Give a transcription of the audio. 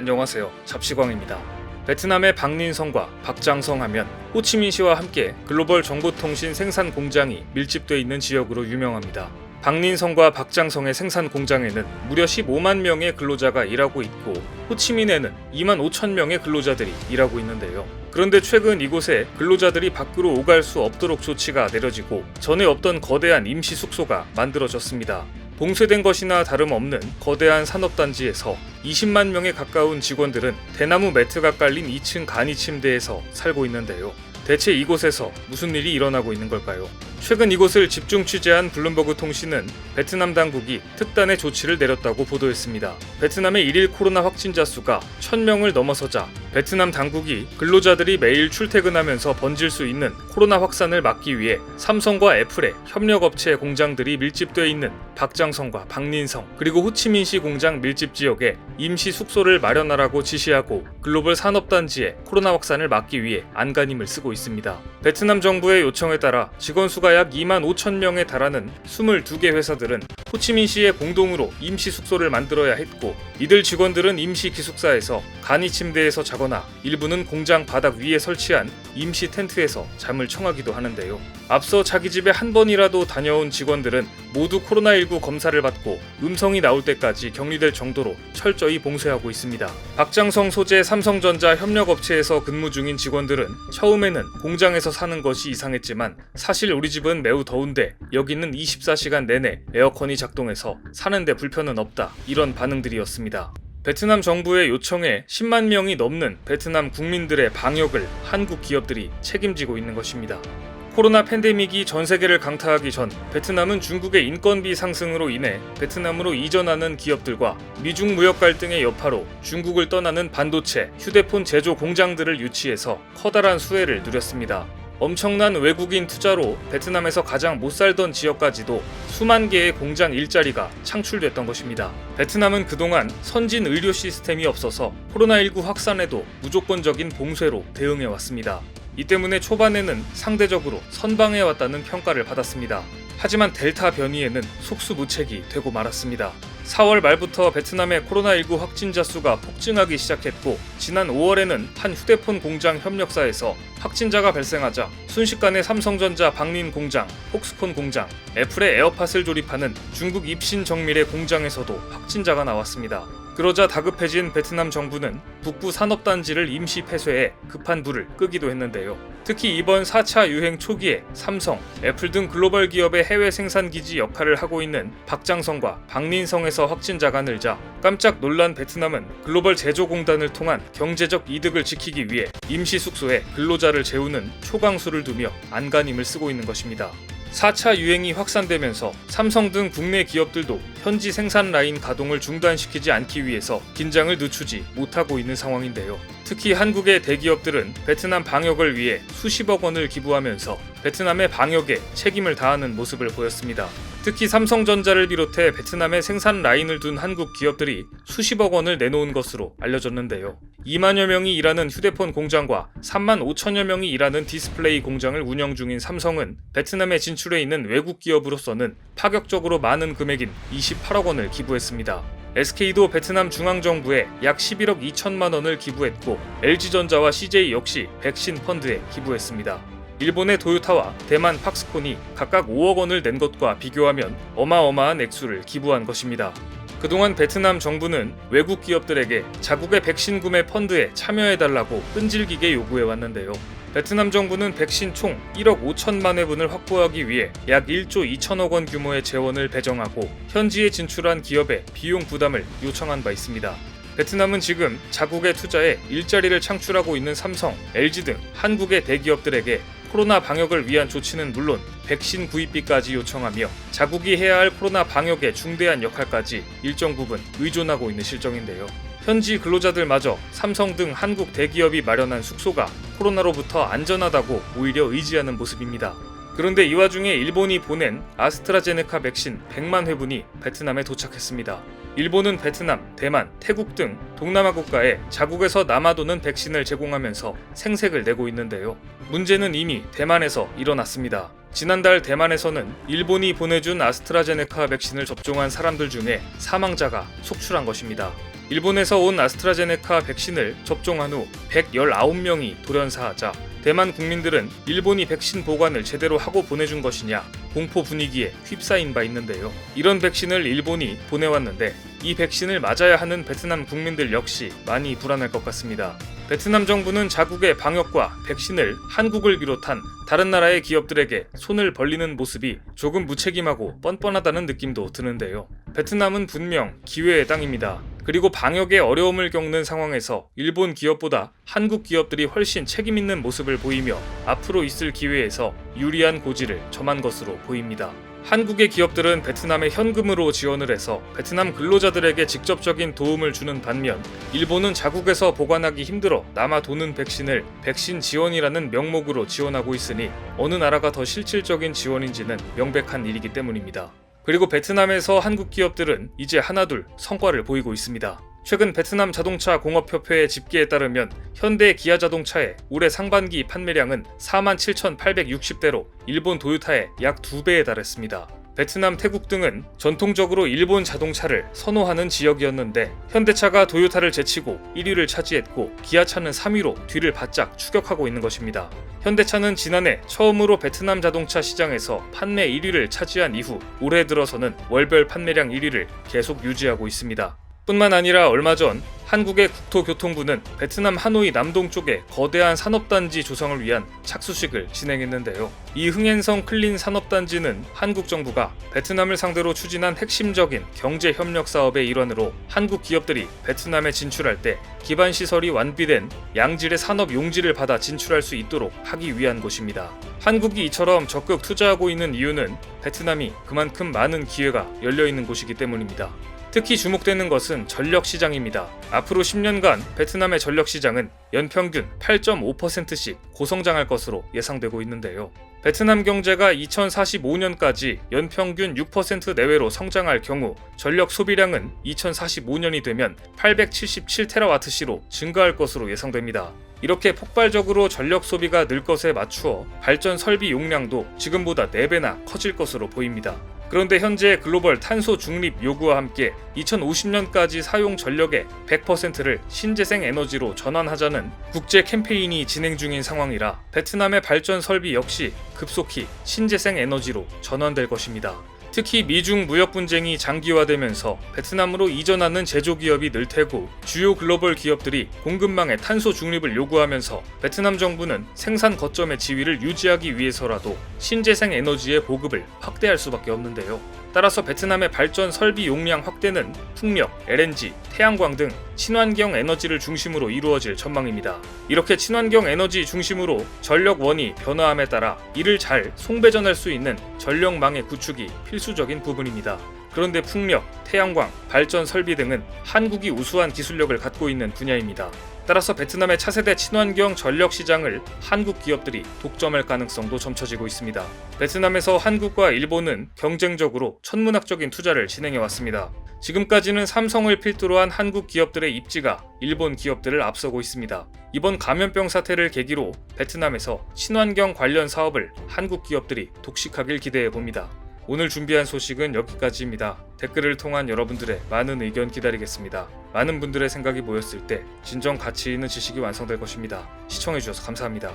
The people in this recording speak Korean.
안녕하세요. 잡시광입니다. 베트남의 박린성과 박장성 하면 호치민시와 함께 글로벌 정보통신 생산 공장이 밀집되어 있는 지역으로 유명합니다. 박린성과 박장성의 생산 공장에는 무려 15만 명의 근로자가 일하고 있고 호치민에는 2만 5천 명의 근로자들이 일하고 있는데요. 그런데 최근 이곳에 근로자들이 밖으로 오갈 수 없도록 조치가 내려지고 전에 없던 거대한 임시 숙소가 만들어졌습니다. 봉쇄된 것이나 다름없는 거대한 산업단지에서 20만 명에 가까운 직원들은 대나무 매트가 깔린 2층 간이 침대에서 살고 있는데요. 대체 이곳에서 무슨 일이 일어나고 있는 걸까요? 최근 이곳을 집중 취재한 블룸버그 통신은 베트남 당국이 특단의 조치를 내렸다고 보도했습니다. 베트남의 일일 코로나 확진자 수가 1000명을 넘어서자 베트남 당국이 근로자들이 매일 출퇴근하면서 번질 수 있는 코로나 확산을 막기 위해 삼성과 애플의 협력업체 공장들이 밀집되어 있는 박장성과 박린성 그리고 호치민시 공장 밀집 지역에 임시 숙소를 마련하라고 지시하고 글로벌 산업단지의 코로나 확산을 막기 위해 안간힘을 쓰고 있습니다. 베트남 정부의 요청에 따라 직원 수가 약 2만 5천 명에 달하는 22개 회사들은 호치민시에 공동으로 임시 숙소를 만들어야 했고 이들 직원들은 임시 기숙사에서 간이 침대에서 자거나 일부는 공장 바닥 위에 설치한 임시 텐트에서 잠을 청하기도 하는데요. 앞서 자기 집에 한 번이라도 다녀온 직원들은 모두 코로나19 검사를 받고 음성이 나올 때까지 격리될 정도로 철저히 봉쇄하고 있습니다. 박장성 소재 삼성전자 협력업체에서 근무 중인 직원들은 처음에는 공장에서 사는 것이 이상했지만 사실 우리 집은 매우 더운데 여기는 24시간 내내 에어컨이 작동해서 사는데 불편은 없다, 이런 반응들이었습니다. 베트남 정부의 요청에 10만 명이 넘는 베트남 국민들의 방역을 한국 기업들이 책임지고 있는 것입니다. 코로나 팬데믹이 전 세계를 강타하기 전 베트남은 중국의 인건비 상승으로 인해 베트남으로 이전하는 기업들과 미중 무역 갈등의 여파로 중국을 떠나는 반도체, 휴대폰 제조 공장들을 유치해서 커다란 수혜를 누렸습니다. 엄청난 외국인 투자로 베트남에서 가장 못 살던 지역까지도 수만 개의 공장 일자리가 창출됐던 것입니다. 베트남은 그동안 선진 의료 시스템이 없어서 코로나19 확산에도 무조건적인 봉쇄로 대응해왔습니다. 이 때문에 초반에는 상대적으로 선방해왔다는 평가를 받았습니다. 하지만 델타 변이에는 속수무책이 되고 말았습니다. 4월 말부터 베트남의 코로나19 확진자 수가 폭증하기 시작했고 지난 5월에는 한 휴대폰 공장 협력사에서 확진자가 발생하자 순식간에 삼성전자 박린 공장, 폭스콘 공장, 애플의 에어팟을 조립하는 중국 입신 정밀의 공장에서도 확진자가 나왔습니다. 그러자 다급해진 베트남 정부는 북부 산업단지를 임시 폐쇄해 급한 불을 끄기도 했는데요. 특히 이번 4차 유행 초기에 삼성, 애플 등 글로벌 기업의 해외 생산기지 역할을 하고 있는 박장성과 박린성에서 확진자가 늘자 깜짝 놀란 베트남은 글로벌 제조공단을 통한 경제적 이득을 지키기 위해 임시 숙소에 근로자를 재우는 초강수를 두며 안간힘을 쓰고 있는 것입니다. 4차 유행이 확산되면서 삼성 등 국내 기업들도 현지 생산 라인 가동을 중단시키지 않기 위해서 긴장을 늦추지 못하고 있는 상황인데요. 특히 한국의 대기업들은 베트남 방역을 위해 수십억 원을 기부하면서 베트남의 방역에 책임을 다하는 모습을 보였습니다. 특히 삼성전자를 비롯해 베트남에 생산 라인을 둔 한국 기업들이 수십억 원을 내놓은 것으로 알려졌는데요. 2만여 명이 일하는 휴대폰 공장과 3만 5천여 명이 일하는 디스플레이 공장을 운영 중인 삼성은 베트남에 진출해 있는 외국 기업으로서는 파격적으로 많은 금액인 28억 원을 기부했습니다. SK도 베트남 중앙정부에 약 11억 2천만 원을 기부했고 LG전자와 CJ 역시 백신 펀드에 기부했습니다. 일본의 도요타와 대만 팍스콘이 각각 5억 원을 낸 것과 비교하면 어마어마한 액수를 기부한 것입니다. 그동안 베트남 정부는 외국 기업들에게 자국의 백신 구매 펀드에 참여해달라고 끈질기게 요구해왔는데요. 베트남 정부는 백신 총 1억 5천만 회분을 확보하기 위해 약 1조 2천억 원 규모의 재원을 배정하고 현지에 진출한 기업의 비용 부담을 요청한 바 있습니다. 베트남은 지금 자국의 투자에 일자리를 창출하고 있는 삼성, LG 등 한국의 대기업들에게 코로나 방역을 위한 조치는 물론 백신 구입비까지 요청하며 자국이 해야 할 코로나 방역의 중대한 역할까지 일정 부분 의존하고 있는 실정인데요. 현지 근로자들마저 삼성 등 한국 대기업이 마련한 숙소가 코로나로부터 안전하다고 오히려 의지하는 모습입니다. 그런데 이 와중에 일본이 보낸 아스트라제네카 백신 100만 회분이 베트남에 도착했습니다. 일본은 베트남, 대만, 태국 등 동남아 국가에 자국에서 남아도는 백신을 제공하면서 생색을 내고 있는데요. 문제는 이미 대만에서 일어났습니다. 지난달 대만에서는 일본이 보내준 아스트라제네카 백신을 접종한 사람들 중에 사망자가 속출한 것입니다. 일본에서 온 아스트라제네카 백신을 접종한 후 119명이 돌연사하자 대만 국민들은 일본이 백신 보관을 제대로 하고 보내준 것이냐 공포 분위기에 휩싸인 바 있는데요. 이런 백신을 일본이 보내왔는데 이 백신을 맞아야 하는 베트남 국민들 역시 많이 불안할 것 같습니다. 베트남 정부는 자국의 방역과 백신을 한국을 비롯한 다른 나라의 기업들에게 손을 벌리는 모습이 조금 무책임하고 뻔뻔하다는 느낌도 드는데요. 베트남은 분명 기회의 땅입니다. 그리고 방역에 어려움을 겪는 상황에서 일본 기업보다 한국 기업들이 훨씬 책임있는 모습을 보이며 앞으로 있을 기회에서 유리한 고지를 점한 것으로 보입니다. 한국의 기업들은 베트남에 현금으로 지원을 해서 베트남 근로자들에게 직접적인 도움을 주는 반면 일본은 자국에서 보관하기 힘들어 남아 도는 백신을 백신 지원이라는 명목으로 지원하고 있으니 어느 나라가 더 실질적인 지원인지는 명백한 일이기 때문입니다. 그리고 베트남에서 한국 기업들은 이제 하나둘 성과를 보이고 있습니다. 최근 베트남 자동차 공업협회의 집계에 따르면 현대 기아자동차의 올해 상반기 판매량은 47,860대로 일본 도요타의 약 2배에 달했습니다. 베트남, 태국 등은 전통적으로 일본 자동차를 선호하는 지역이었는데 현대차가 도요타를 제치고 1위를 차지했고 기아차는 3위로 뒤를 바짝 추격하고 있는 것입니다. 현대차는 지난해 처음으로 베트남 자동차 시장에서 판매 1위를 차지한 이후 올해 들어서는 월별 판매량 1위를 계속 유지하고 있습니다. 뿐만 아니라 얼마 전 한국의 국토교통부는 베트남 하노이 남동 쪽에 거대한 산업단지 조성을 위한 착수식을 진행했는데요. 이 흥앤성 클린 산업단지는 한국 정부가 베트남을 상대로 추진한 핵심적인 경제협력 사업의 일환으로 한국 기업들이 베트남에 진출할 때 기반시설이 완비된 양질의 산업 용지를 받아 진출할 수 있도록 하기 위한 곳입니다. 한국이 이처럼 적극 투자하고 있는 이유는 베트남이 그만큼 많은 기회가 열려있는 곳이기 때문입니다. 특히 주목되는 것은 전력시장입니다. 앞으로 10년간 베트남의 전력시장은 연평균 8.5%씩 고성장할 것으로 예상되고 있는데요. 베트남 경제가 2045년까지 연평균 6% 내외로 성장할 경우 전력 소비량은 2045년이 되면 877TWh로 증가할 것으로 예상됩니다. 이렇게 폭발적으로 전력 소비가 늘 것에 맞추어 발전 설비 용량도 지금보다 4배나 커질 것으로 보입니다. 그런데 현재 글로벌 탄소 중립 요구와 함께 2050년까지 사용 전력의 100%를 신재생 에너지로 전환하자는 국제 캠페인이 진행 중인 상황이라 베트남의 발전 설비 역시 급속히 신재생 에너지로 전환될 것입니다. 특히 미중 무역 분쟁이 장기화되면서 베트남으로 이전하는 제조기업이 늘 테고 주요 글로벌 기업들이 공급망의 탄소 중립을 요구하면서 베트남 정부는 생산 거점의 지위를 유지하기 위해서라도 신재생 에너지의 보급을 확대할 수밖에 없는데요. 따라서 베트남의 발전 설비 용량 확대는 풍력, LNG, 태양광 등 친환경 에너지를 중심으로 이루어질 전망입니다. 이렇게 친환경 에너지 중심으로 전력원이 변화함에 따라 이를 잘 송배전할 수 있는 전력망의 구축이 필수적인 부분입니다. 그런데 풍력, 태양광, 발전 설비 등은 한국이 우수한 기술력을 갖고 있는 분야입니다. 따라서 베트남의 차세대 친환경 전력 시장을 한국 기업들이 독점할 가능성도 점쳐지고 있습니다. 베트남에서 한국과 일본은 경쟁적으로 천문학적인 투자를 진행해 왔습니다. 지금까지는 삼성을 필두로 한 한국 기업들의 입지가 일본 기업들을 앞서고 있습니다. 이번 감염병 사태를 계기로 베트남에서 친환경 관련 사업을 한국 기업들이 독식하길 기대해 봅니다. 오늘 준비한 소식은 여기까지입니다. 댓글을 통한 여러분들의 많은 의견 기다리겠습니다. 많은 분들의 생각이 모였을 때 진정 가치 있는 지식이 완성될 것입니다. 시청해주셔서 감사합니다.